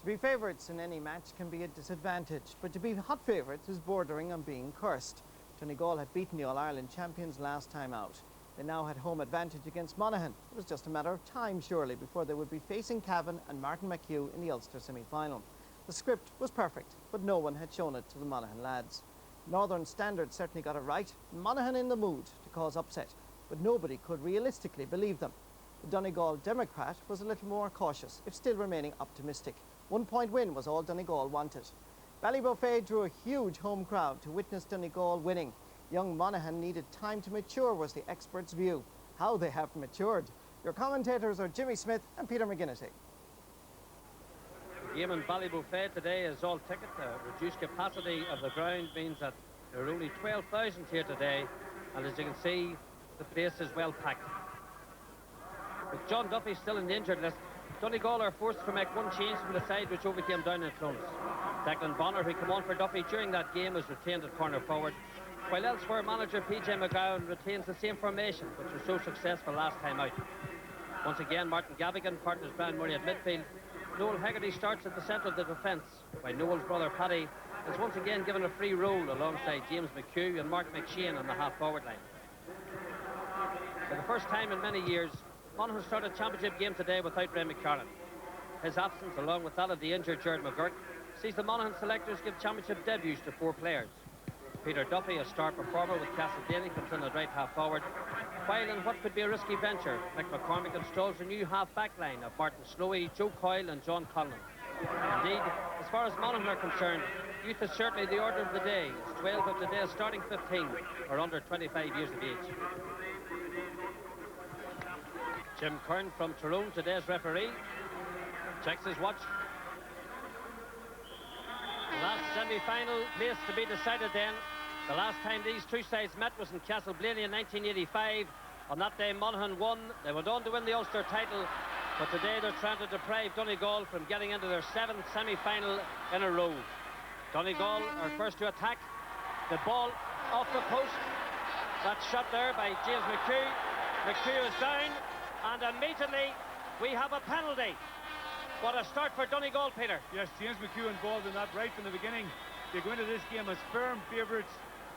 be favourites in any match can be a disadvantage, but to be hot favourites is bordering on being cursed. Donegal had beaten the All-Ireland champions last time out. They now had home advantage against Monaghan. It was just a matter of time, surely, before they would be facing Cavan and Martin McHugh in the Ulster semi-final. The script was perfect, but no one had shown it to the Monaghan lads. Northern Standard certainly got it right, Monaghan in the mood to cause upset, but nobody could realistically believe them. The Donegal Democrat was a little more cautious, if still remaining optimistic. 1 point win was all Donegal wanted. Ballybofey drew a huge home crowd to witness Donegal winning. Young Monaghan needed time to mature, was the experts' view. How they have matured. Your commentators are Jimmy Smith and Peter McGinnity. The game in Ballybofey today is all ticket. The reduced capacity of the ground means that there are only 12,000 here today, and as you can see, the place is well packed. With John Duffy still in the injured list, Donegal are forced to make one change from the side which overcame down in close. Declan Bonner, who came on for Duffy during that game, was retained at corner forward, while elsewhere manager PJ McGowan retains the same formation which was so successful last time out. Once again, Martin Gavigan partners Brian Murray at midfield. Noel Hegarty starts at the centre of the defence, while Noel's brother Paddy is once again given a free role alongside James McHugh and Mark McShane on the half-forward line. For the first time in many years, Monaghan started a championship game today without Ray McCarran. His absence, along with that of the injured Jared McGurk, sees the Monaghan selectors give championship debuts to 4 players. Peter Duffy, a star performer with Castledenny, comes in at right half-forward, while in what could be a risky venture, Mick McCormick installs a new half-back line of Martin Slowey, Joe Coyle and John Conlon. Indeed, as far as Monaghan are concerned, youth is certainly the order of the day, as 12 of today's starting 15 are under 25 years of age. Jim Kern from Tyrone, today's referee, checks his watch. The last semi-final place to be decided then. The last time these two sides met was in Castleblaney in 1985. On that day, Monaghan won. They went on to win the Ulster title, but today they're trying to deprive Donegal from getting into their 7th semi-final in a row. Donegal are first to attack. The ball off the post. That shot there by James McHugh. McHugh is down, and immediately we have a penalty. What a start for Donegal, Peter. Yes, James McHugh involved in that right from the beginning. They go into this game as firm favourites,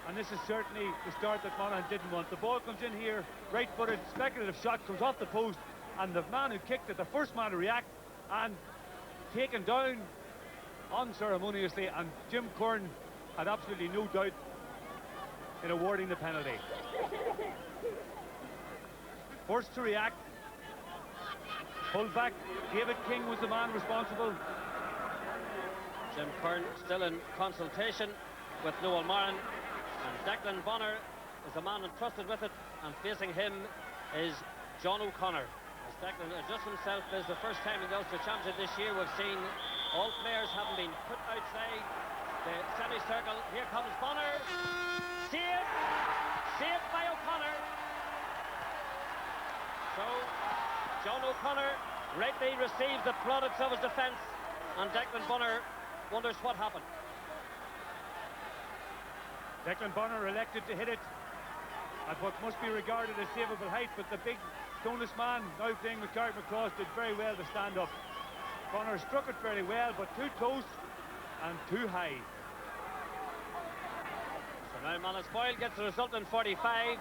and this is certainly the start that Monaghan didn't want. The ball comes in here, right-footed, speculative shot, comes off the post, and the man who kicked it, the first man to react, and taken down unceremoniously, and Jim Kern had absolutely no doubt in awarding the penalty. First to react, pulled back. David King was the man responsible. Jim Kern still in consultation with Noel Moran, and Declan Bonner is the man entrusted with it, and facing him is John O'Connor. As Declan adjusts himself, this is the first time in the Ulster Championship this year we've seen all players having been put outside the semicircle. Here comes Bonner. Saved by O'Connor. So John O'Connor rightly receives the plaudits of his defence, and Declan Bonner wonders what happened. Declan Bonner elected to hit it at what must be regarded as savable height, but the big stoneless man now playing with Carrick McCross did very well to stand up. Bonner struck it fairly well, but too close and too high. So now Manus Boyle gets the result in 45,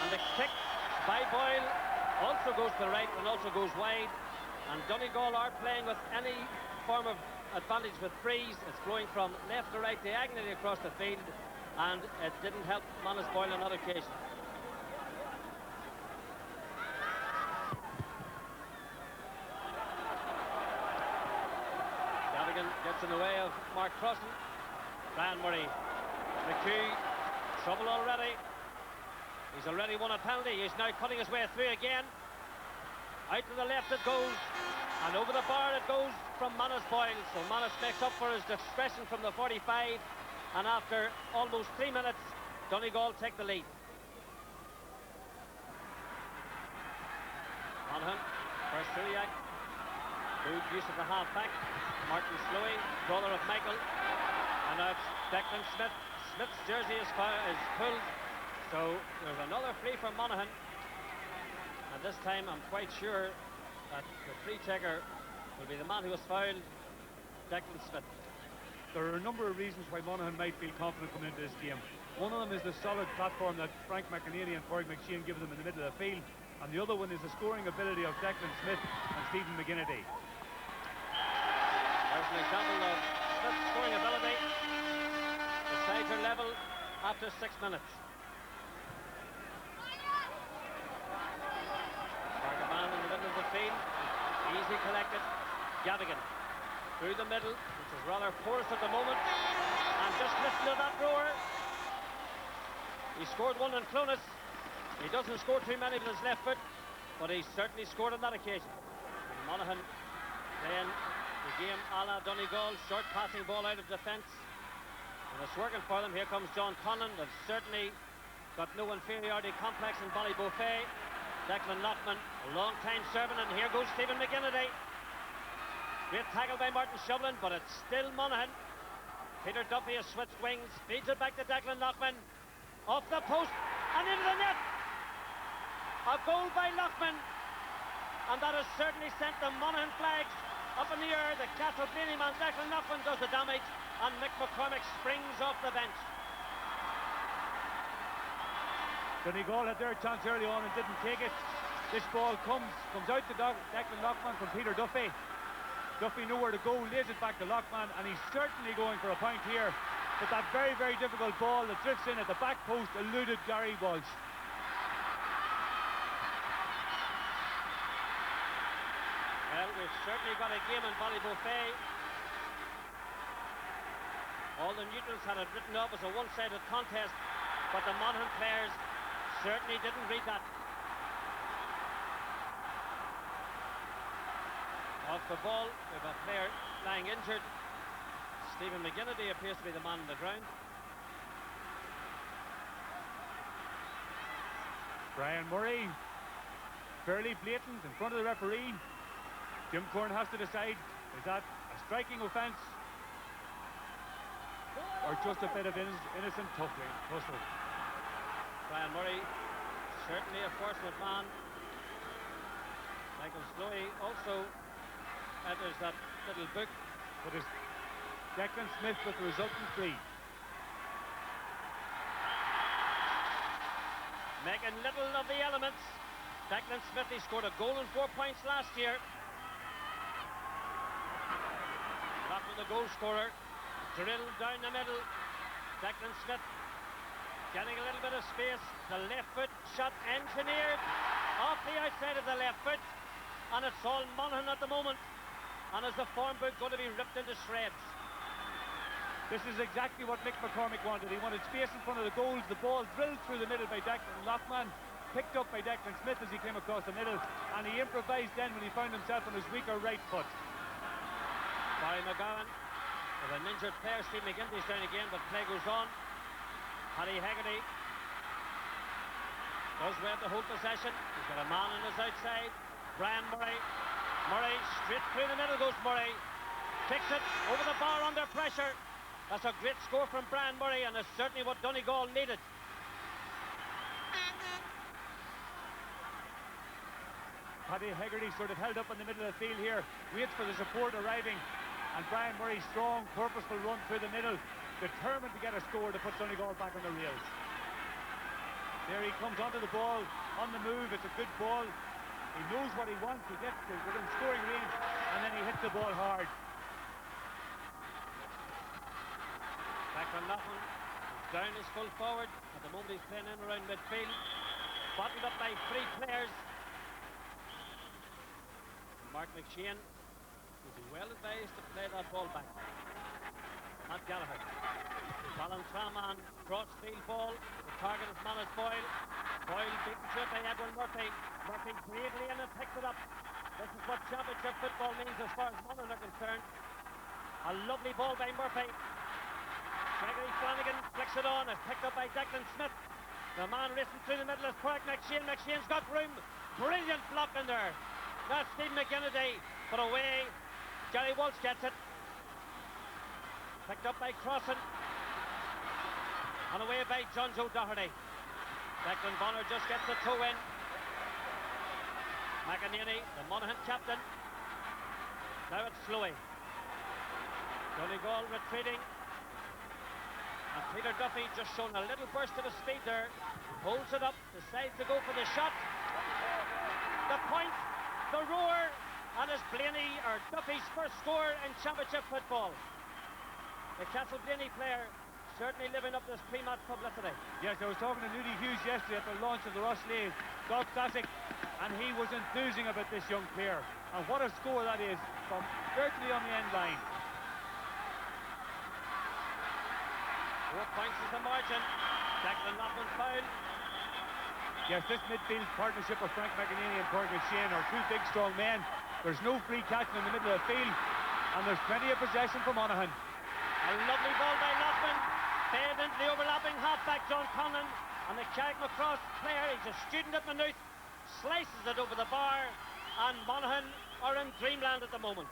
and the kick by Boyle also goes to the right and also goes wide, and Donegal are playing with any form of advantage with frees. It's flowing from left to right diagonally across the field, and it didn't help Manus Boyle on that occasion. Gadigan gets in the way of Mark Crossan. Brian Murray. McHugh, trouble already. He's already won a penalty. He's now cutting his way through again. Out to the left it goes, and over the bar it goes from Manus Boyle. So Manus makes up for his discretion from the 45, and after almost 3 minutes, Donegal take the lead. Monaghan, first to react. Good use of the half-back. Martin Slowey, brother of Michael. And now it's Declan Smith. Smith's jersey is pulled. So there's another free for Monaghan. And this time I'm quite sure that the free checker will be the man who was fouled, Declan Smith. There are a number of reasons why Monaghan might feel confident coming into this game. One of them is the solid platform that Frank McInerney and Padraig McShane give them in the middle of the field, and the other one is the scoring ability of Declan Smith and Stephen McGinnity. There's an example of Smith's scoring ability. The sides are level after 6 minutes. Target man in the middle of the field, easy collected. Gavigan through the middle, which is rather porous at the moment, and just listen to that roar. He scored one in Clonus. He doesn't score too many with his left foot, but he certainly scored on that occasion. And Monaghan playing the game a la Donegal, short passing ball out of defence, and it's working for them. Here comes John Conlon. They've certainly got no inferiority complex in Ballyboufey. Declan Lockman, a long time serving, and here goes Stephen McGinnity. Great tackle by Martin Shovlin, but it's still Monaghan. Peter Duffy has switched wings, feeds it back to Declan Lockman. Off the post and into the net. A goal by Lockman, and that has certainly sent the Monaghan flags up in the air. The Castleblayney man Declan Lockman does the damage, and Mick McCormick springs off the bench. Donegal had their chance early on and didn't take it. This ball comes out to Declan Lockman from Peter Duffy. Duffy knew where to go, lays it back to Lockman, and he's certainly going for a point here. But that very, very difficult ball that drifts in at the back post eluded Gary Walsh. Well, we've certainly got a game in Ballyboufey. All the neutrals had it written off as a one-sided contest, but the Monaghan players certainly didn't read that. Off the ball, we have a player lying injured. Stephen McGinnity appears to be the man on the ground. Brian Murray, fairly blatant in front of the referee. Jim Corn has to decide, is that a striking offence or just a bit of innocent tussle? Brian Murray, certainly a fortunate man. Michael Slowey also enters that little book. But it's Declan Smith with the resultant free. Making little of the elements. Declan Smith, he scored a goal and 4 points last year. After the goal scorer, drilled down the middle. Declan Smith getting a little bit of space. The left foot shot engineered off the outside of the left foot, and it's all Monaghan at the moment. And is the form book going to be ripped into shreds? This is exactly what Mick McCormick wanted. He wanted space in front of the goals. The ball drilled through the middle by Declan Lockman, picked up by Declan Smith as he came across the middle, and he improvised then when he found himself on his weaker right foot. Barry McGowan with an injured player. Steve McGinty's down again, but play goes on. Paddy Hegarty does well to hold possession. He's got a man on his outside. Brian Murray. Murray straight through the middle goes Murray. Kicks it over the bar under pressure. That's a great score from Brian Murray, and it's certainly what Donegal needed. Paddy Hegarty sort of held up in the middle of the field here, waits for the support arriving, and Brian Murray's strong, purposeful run through the middle, determined to get a score to put Donegal back on the rails. There he comes onto the ball, on the move. It's a good ball. He knows what he wants. He gets within scoring range, and then he hits the ball hard. Declan Loughlin down his full forward. At the moment he's playing in around midfield. Bottled up by 3 players. Mark McShane would be well advised to play that ball back. Matt Gallagher. Ballantraman, cross-field ball. The target is Manus Boyle. Boyle beaten to it by Edwin Murphy. Murphy bravely in and picks it up. This is what championship football means as far as Monaghan are concerned. A lovely ball by Murphy. Gregory Flanagan flicks it on. It's picked up by Declan Smith. The man racing through the middle is Padraig McShane. McShane's got room. Brilliant block in there. That's Steve McGinnity. But away. Gary Walsh gets it. Picked up by Crossan. And away by John Joe Doherty. Declan Bonner just gets the toe in. McInerney, the Monaghan captain. Now Now it's Slowey. Donegal retreating. And Peter Duffy just showing a little burst of his speed there. Holds it up, decides to go for the shot. The point, the roar, and it's Blaney or Duffy's first score in championship football. The Castle Blaney player certainly living up to this pre-match publicity. Yes, I was talking to Nudie Hughes yesterday at the launch of the Rosslea Golf Classic, and he was enthusing about this young player. And what a score that is from virtually on the end line. 4 points is the margin. Declan Loughman's foul. Yes, this midfield partnership of Frank McEnany and Cork McShane are two big, strong men. There's no free catching in the middle of the field, and there's plenty of possession for Monaghan. A lovely ball by Loughman. Fed into the overlapping halfback John Conlon, and the Carrickmacross player, he's a student at Maynooth, slices it over the bar, and Monaghan are in dreamland at the moment.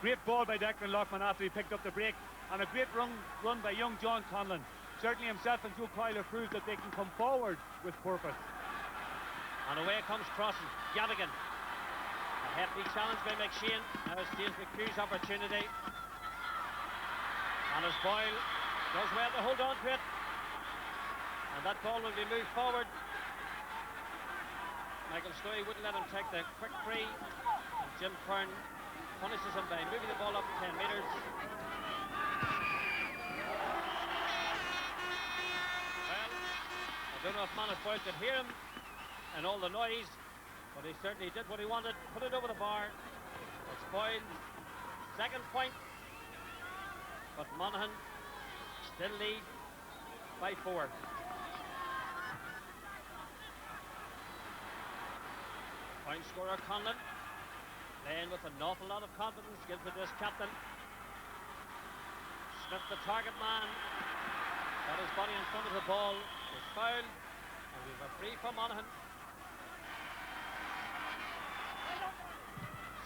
Great ball by Declan Loughman after he picked up the break, and a great run by young John Conlon. Certainly himself and Joe Coyle have proved that they can come forward with purpose. And away comes Crossan. Gavigan. A hefty challenge by McShane. Now it's James McHugh's opportunity. And as Boyle does well to hold on to it. And that ball will be moved forward. Michael Slowey wouldn't let him take the quick free. And Jim Kern punishes him by moving the ball up 10 metres. Well, I don't know if Manus Boyle could hear him and all the noise, but he certainly did what he wanted, put it over the bar. It's Boyle's second point, but Monaghan still lead by 4. Point scorer Conlon, playing with an awful lot of confidence, gives it to his captain. Smith, the target man, got his body in front of the ball, is fouled, and we have a free for Monaghan.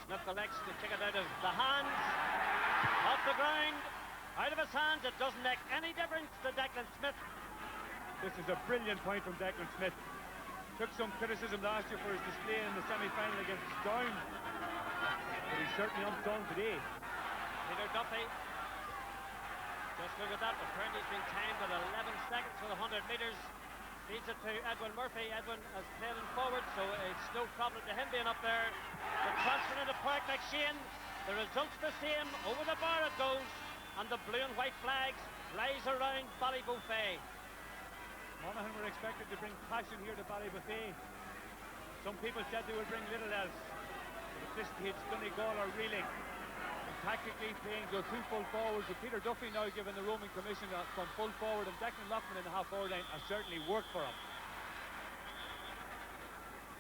Smith elects to kick it out of the hands, off the ground, out of his hands. It doesn't make any difference to Declan Smith. This is a brilliant point from Declan Smith. Took some criticism last year for his display in the semi-final against Down, but he's certainly undone today. Peter Duffy, just look at that, apparently he's been timed at 11 seconds for the 100 metres. Feeds it to Edwin Murphy. Edwin has played in forward, so it's no problem to him being up there. The transfer into Park McShane, the result's the same, over the bar it goes, and the blue and white flags flies around Ballybofey. Monaghan were expected to bring passion here to Ballybofey. Some people said they would bring little else. But at this stage, Donegal are reeling. And tactically playing their two full forwards, with Peter Duffy now given the roaming commission from full forward, and Declan Loughman in the half-forward line has certainly worked for him.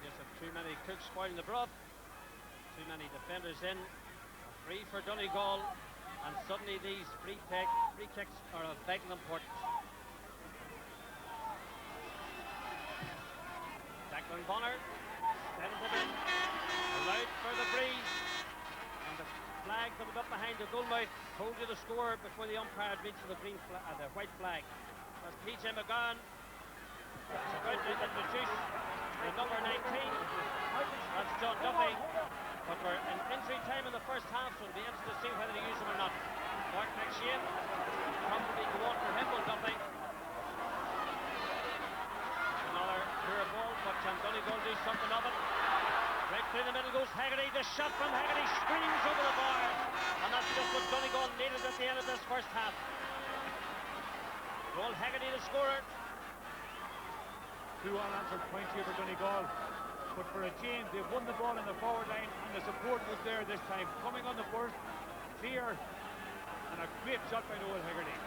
Just have too many cooks spoiling the broth. Too many defenders in. Free for Donegal, and suddenly these free kicks are of vital importance. Declan Bonner sends it in, allowed for the breeze, and the flag that was up behind the goalmouth told you the score before the umpire reached the the white flag. That's PJ McGowan. It's about to introduce the number 19. That's John Duffy. But we're in injury time in the first half, so it'll be interesting to see whether they use him or not. Mark McShane, probably go on for him, will Duffy. Another poor ball, but can Donegal do something of it? Right through the middle goes Haggerty. The shot from Haggerty screams over the bar, and that's just what Donegal needed at the end of this first half. Roll Haggerty, the scorer. 2 unanswered points here for Donegal. But for a change, they've won the ball in the forward line, and the support was there this time. Coming on the burst, clear, and a great shot by Noel Haggerty.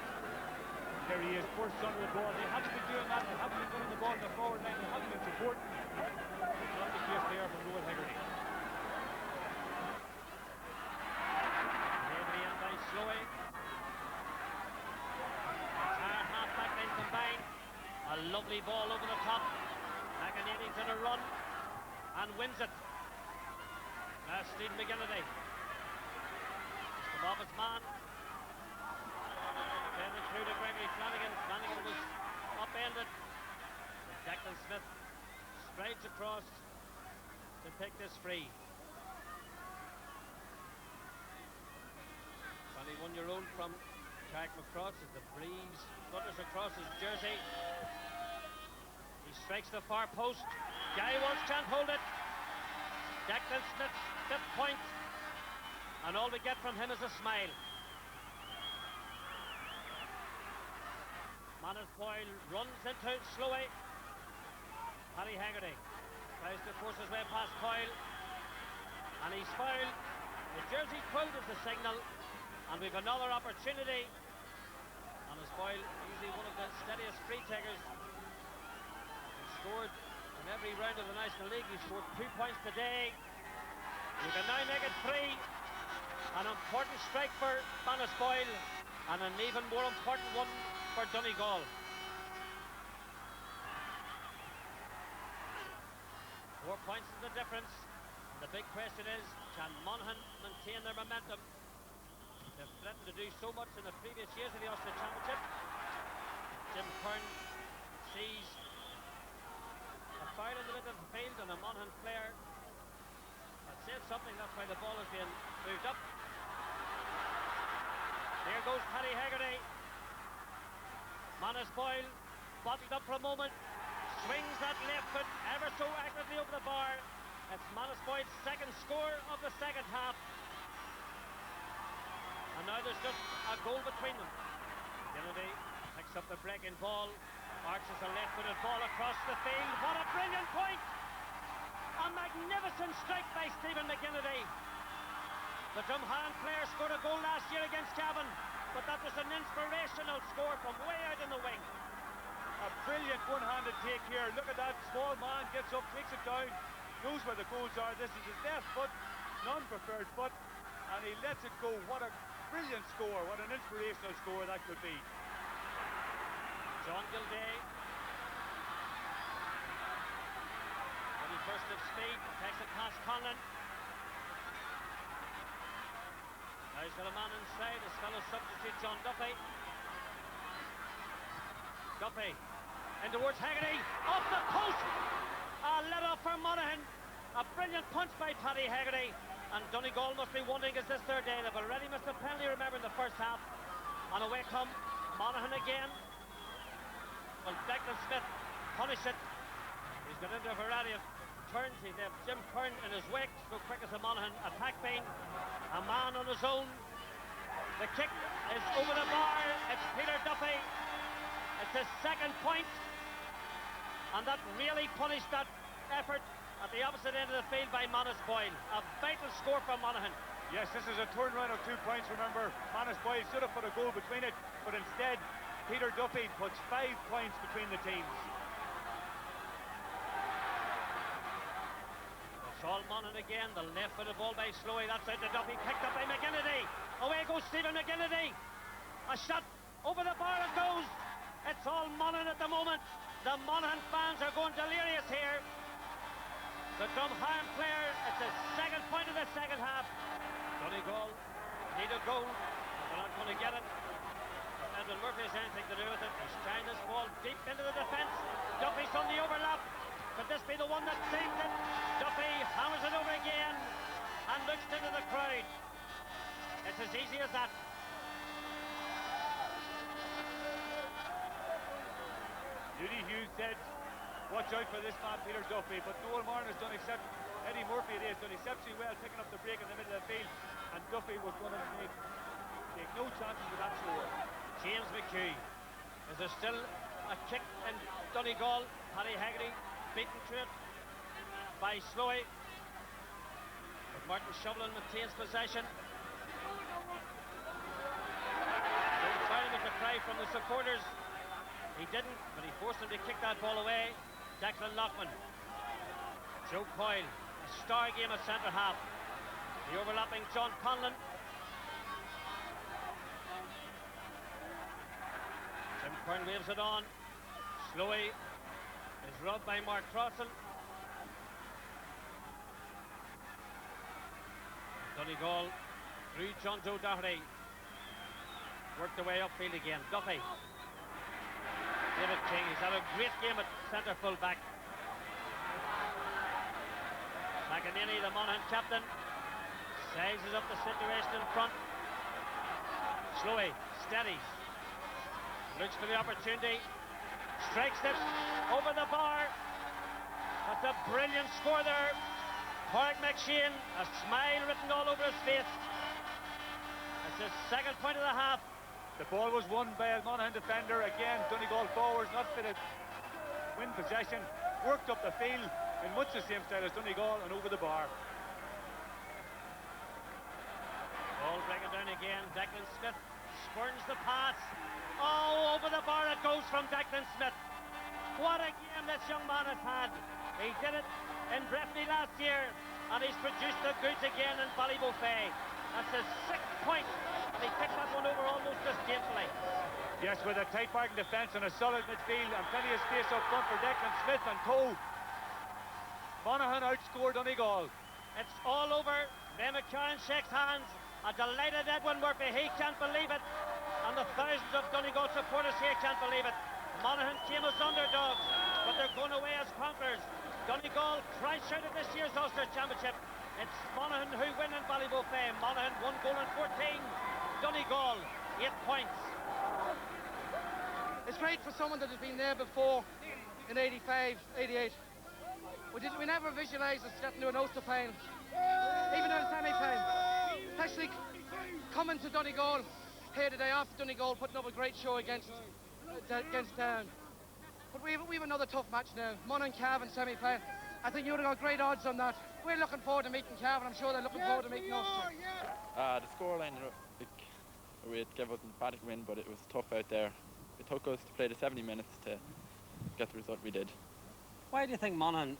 There he is, bursts under the ball. They haven't been doing that. They haven't been winning the ball in the forward line. They haven't been supporting. Not the case there from Noel Haggerty. Heavily in by Slowey. Entire half-back line combined. A lovely ball over the top. McEnany's in a run and wins it. Now Stephen McGillity. He's come off his man. Sending through to Gregory Flanagan. Flanagan was upended. Declan Smith strides across to pick this free. from Carrick McCross as the breeze flutters across his jersey. He strikes the far post. Guy Walsh can't hold it. Declan Smith's 5th point, and all we get from him is a smile. Manus Boyle runs into it slowly. Paddy Haggerty tries to force his way past Coyle, and he's fouled. The jersey pulled is the signal, and we've another opportunity. Manus Boyle, usually one of the steadiest free takers, he scored in every round of the National League. He scored 2 points today. You can now make it 3. An important strike for Manus Boyle, and an even more important one for Donegal. 4 points is the difference. And the big question is, can Monaghan maintain their momentum? They've threatened to do so much in the previous years of the Ulster Championship. Jim Kern sees a foul in the middle of the field and a Monaghan player that said something. That's why the ball is being moved up. There goes Paddy Haggerty. Manus Boyle bottled up for a moment, swings that left foot ever so accurately over the bar. It's Manus Boyle's 2nd score of the 2nd half. And now there's just a goal between them. Kennedy picks up the breaking ball, arches a left-footed ball across the field. What a brilliant point! A magnificent strike by Stephen McGinnity. The Drumhallen player scored a goal last year against Cavan, but that was an inspirational score from way out in the wing. A brilliant one-handed take here. Look at that, small man gets up, takes it down, knows where the goals are. This is his left foot, non-preferred foot, and he lets it go. What a brilliant score, what an inspirational score that could be. John Gilday, when he burst of speed, takes it past Conlon. Now he's got a man inside, his fellow substitute John Duffy. Duffy in towards Haggerty, off the post! Let off for Monaghan. A brilliant punch by Paddy Haggerty. And Donegal must be wondering, is this their day? They've already missed a penalty, remember, in the first half. And away come Monaghan again. Will Declan Smith punish it? He's got into a variety of turns. They have Jim Kern in his wake, so quick as a Monaghan attack being. A man on his own. The kick is over the bar. It's Peter Duffy. It's his 2nd point. And that really punished that effort at the opposite end of the field by Manus Boyle. A vital score from Monaghan. Yes, this is a turnaround of 2 points, remember. Manus Boyle should have put a goal between it, but instead Peter Duffy puts 5 points between the teams. It's all Monaghan again. The left-footed ball by Slowey. That's out to Duffy, picked up by McGinnity. Away goes Stephen McGinnity. A shot over the bar it goes. It's all Monaghan at the moment. The Monaghan fans are going delirious here. The Drumhallen player, it's his 2nd point of the 2nd half. Donegal need a goal. They're not going to get it. Edwin Murphy has anything to do with it. He's trying this ball deep into the defence. Duffy's on the overlap. Could this be the one that saved it? Duffy hammers it over again and looks into the crowd. It's as easy as that. Judy Hughes said, watch out for this man, Peter Duffy, but Noel Martin has done Eddie Murphy has done exceptionally well picking up the break in the middle of the field, and Duffy was going to take no chances with that score. James McHugh. Is there still a kick in Donegal? Paddy Haggerty beaten to it by Slowey. But Martin Shovelin maintains possession. Don't try him with the cry from the supporters. He didn't, but he forced him to kick that ball away. Declan Lockman. Joe Coyle. A star game at centre half. The overlapping John Conlon. Jim Kern waves it on. Slowey is rubbed by Mark Crossan. Donegal through John Joe Doherty. Worked the way upfield again. Duffy. David King, he's had a great game at centre full back. McEnany, the Monaghan captain, sizes up the situation in front. Slowly, steadies. Looks for the opportunity. Strikes it over the bar. That's a brilliant score there. Pádraig McShane, a smile written all over his face. That's his second point of the half. The ball was won by a Monaghan defender. Again, Donegal forwards not fit it. Win possession, worked up the field in much the same style as Donegal and over the bar. Ball breaking down again. Declan Smith spurns the pass. Oh, over the bar it goes from Declan Smith. What a game this young man has had. He did it in Breffni last year, and he's produced the goods again in Ballybofey. That's his 6th point, and he picked that one over almost disdainfully. Yes, with a tight marking defence and a solid midfield and plenty of space up front for Declan Smith and Toe. Monaghan outscored Donegal. It's all over. Ray McCarron shakes hands. A delighted Edwin Murphy. He can't believe it. And the thousands of Donegal supporters here can't believe it. Monaghan came as underdogs, but they're going away as conquerors. Donegal crash out of this year's Ulster Championship. It's Monaghan who win in Ballybofey. Monaghan 1 goal and 14. Donegal 8 points. It's great for someone that has been there before in 85, 88. We never visualised us getting to an Ulster final, even in a semi-final. Especially coming to Donegal here today after Donegal putting up a great show against Down. But we have another tough match now. Monaghan Cavan semi-final. I think you would have got great odds on that. We're looking forward to meeting Cavan. I'm sure they're looking forward to meeting us. The scoreline, we gave us an emphatic win, but it was tough out there. It took us to play the 70 minutes to get the result we did. Why do you think Monaghan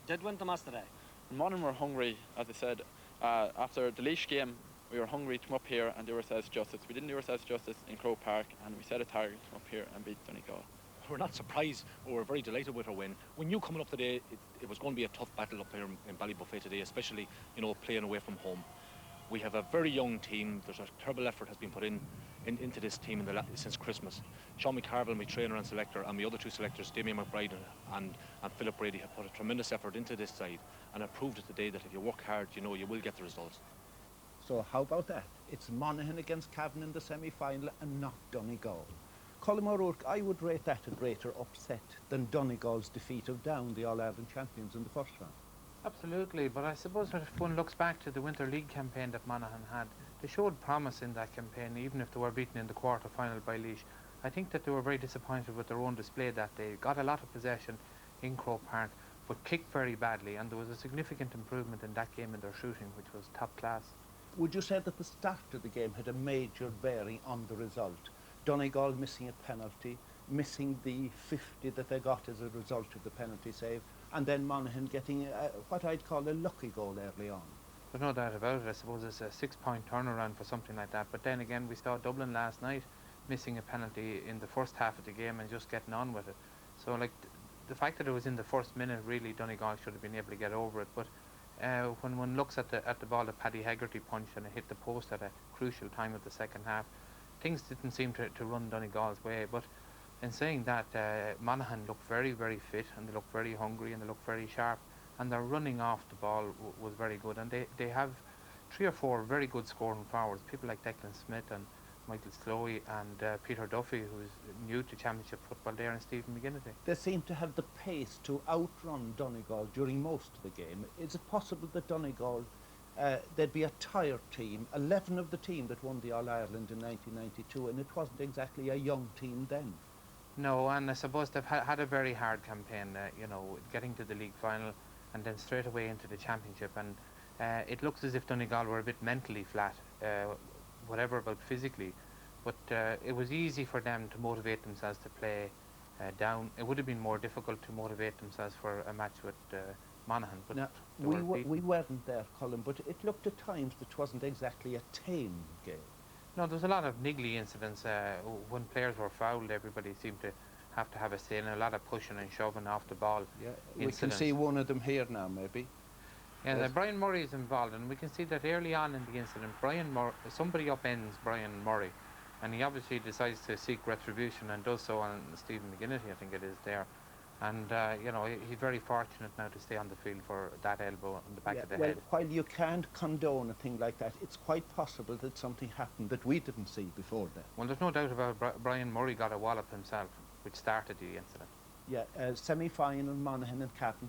did win the match today? Monaghan were hungry, as I said. After the Laois game, we were hungry to come up here and do ourselves justice. We didn't do ourselves justice in Croke Park, and we set a target to come up here and beat Donegal. We're not surprised, or we're very delighted with our win. We knew coming up today it was going to be a tough battle up here in Ballybofey today, especially, you know, playing away from home. We have a very young team. There's a terrible effort has been put into this team since Christmas. Sean McCarville, my trainer and selector, and my other 2 selectors, Damien McBride and Philip Brady, have put a tremendous effort into this side, and have proved it today that if you work hard, you know you will get the results. So how about that? It's Monaghan against Cavan in the semi-final and not Donegal. Colin O'Rourke, I would rate that a greater upset than Donegal's defeat of Down, the All-Ireland champions, in the first round. Absolutely, but I suppose if one looks back to the Winter League campaign that Monaghan had, they showed promise in that campaign, even if they were beaten in the quarter-final by Laois. I think that they were very disappointed with their own display that day. Got a lot of possession in Croke Park, but kicked very badly, and there was a significant improvement in that game in their shooting, which was top class. Would you say that the start of the game had a major bearing on the result? Donegal missing a penalty, missing the 50 that they got as a result of the penalty save, and then Monaghan getting what I'd call a lucky goal early on. There's no doubt about it. I suppose it's a 6-point turnaround for something like that. But then again, we saw Dublin last night missing a penalty in the first half of the game and just getting on with it. So, like, the fact that it was in the first minute, really, Donegal should have been able to get over it. But when one looks at the ball that Paddy Hegarty punched and it hit the post at a crucial time of the second half, things didn't seem to run Donegal's way. But in saying that, Monaghan looked very, very fit, and they looked very hungry, and they looked very sharp, and their running off the ball was very good. And they have 3 or 4 very good scoring forwards, people like Declan Smith and Michael Slowey and Peter Duffy, who's new to championship football there, and Stephen McGinnity. They seem to have the pace to outrun Donegal during most of the game. Is it possible that Donegal, they'd be a tired team, 11 of the team that won the All-Ireland in 1992, and it wasn't exactly a young team then? No, and I suppose they've had a very hard campaign, you know, getting to the league final and then straight away into the championship. And it looks as if Donegal were a bit mentally flat, whatever about physically. But it was easy for them to motivate themselves to play down. It would have been more difficult to motivate themselves for a match with Monaghan. But now, we weren't there, Colin, but it looked at times that it wasn't exactly a tame game. No, there was a lot of niggly incidents. When players were fouled, everybody seemed to have a say, and a lot of pushing and shoving off the ball. Yeah, we can see one of them here now, maybe. Yeah, yes. Brian Murray is involved, and we can see that early on in the incident, somebody upends Brian Murray, and he obviously decides to seek retribution and does so on Stephen McGinnity, I think it is there. And, you know, he's very fortunate now to stay on the field for that elbow on the back of the well, head. while you can't condone a thing like that, it's quite possible that something happened that we didn't see before then. Well, there's no doubt about Brian Murray got a wallop himself, which started the incident. Yeah, semi-final, Monaghan and Cavan.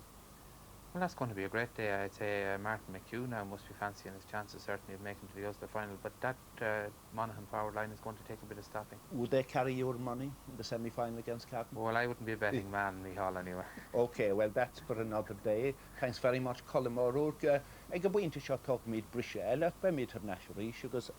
Well, that's going to be a great day. I'd say Martin McHugh now must be fancying his chances, certainly, of making to the Ulster final. But that Monaghan forward line is going to take a bit of stopping. Would they carry your money in the semi-final against Cavan? Well, I wouldn't be a betting man, Michal, anyway. OK, well, that's for another day. Thanks very much, Colin O'Rourke. Ag a bwynti sio tog myd brisio, elef be myd hyrnasiwr i, siwgos